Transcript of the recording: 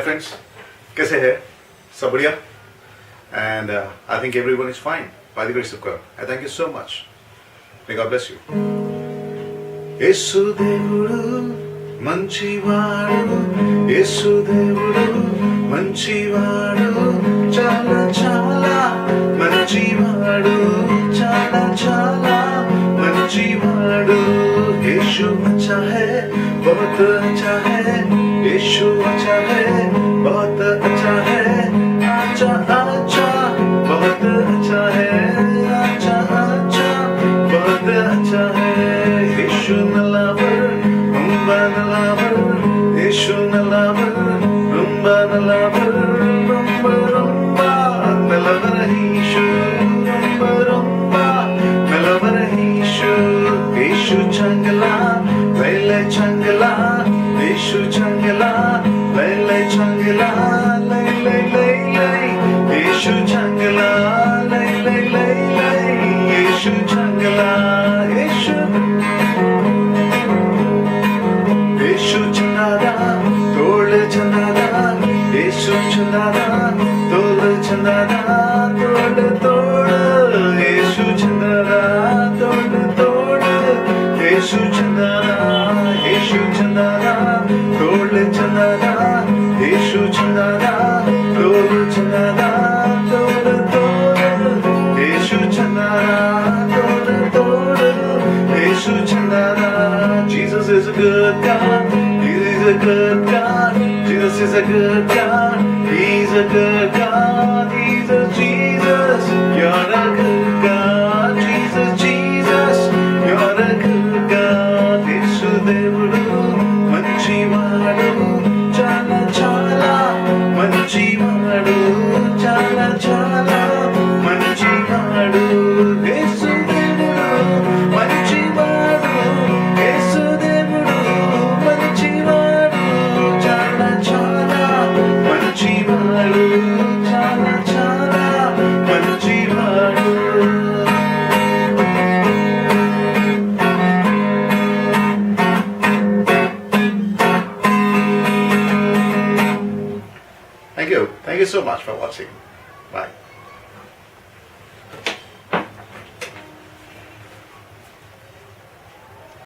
friends, कैसे हैं? सब बढ़िया? And I think everyone is fine by the grace of God. I thank you so much. May God bless you. యేసుదేవుడు మంచివాడు, యేసుదేవుడు మంచివాడు, చాలా చాలా మంచివాడు, చాలా చాలా మంచివాడు. यीशु अच्छा है, बहुत अच्छा है, यीशु अच्छा है, बहुत अच्छा है, अच्छा अच्छा बहुत अच्छा है, अच्छा अच्छा बहुत अच्छा है. यीशु नलावर rumba nalaver, यीशु नलावर rumba nalaver, rumba rumba nalaver यीशु, rumba rumba nalaver यीशु. यीशु चंगला लैले चंगला, यीशु चंगला लैले चंगला, लैले लैले यीशु चंगला, लैले लैले यीशु चंगला. यीशु यीशु चंदादा तोड़ चंदादा, यीशु चंदादा तोड़ चंदादा, तोड़ तोड़ यीशु चंदादा, तोड़ तोड़ यीशु चंदादा, यीशु चंदादा तोड़ चंदादा, यीशु चंदादा तोड़ चंदादा, तोड़ तोड़ यीशु चंदादा, तोड़ तोड़ यीशु चंदादा. Jesus is a good God, He's a good God, Jesus is a good God, He's a good God, He's a Jesus, you're a good God, Jesus, Jesus, you're a good God. యేసు దేవుడు మంచివాడు, చాలా చాలా మంచివాడు, చాలా చాలా మంచివాడు. యేసు దేవుడు మంచివాడు, యేసు దేవుడు మంచివాడు, చాలా చాలా మంచివాడు, చాలా చాలా మంచివాడు. Thank you so much for watching. Bye.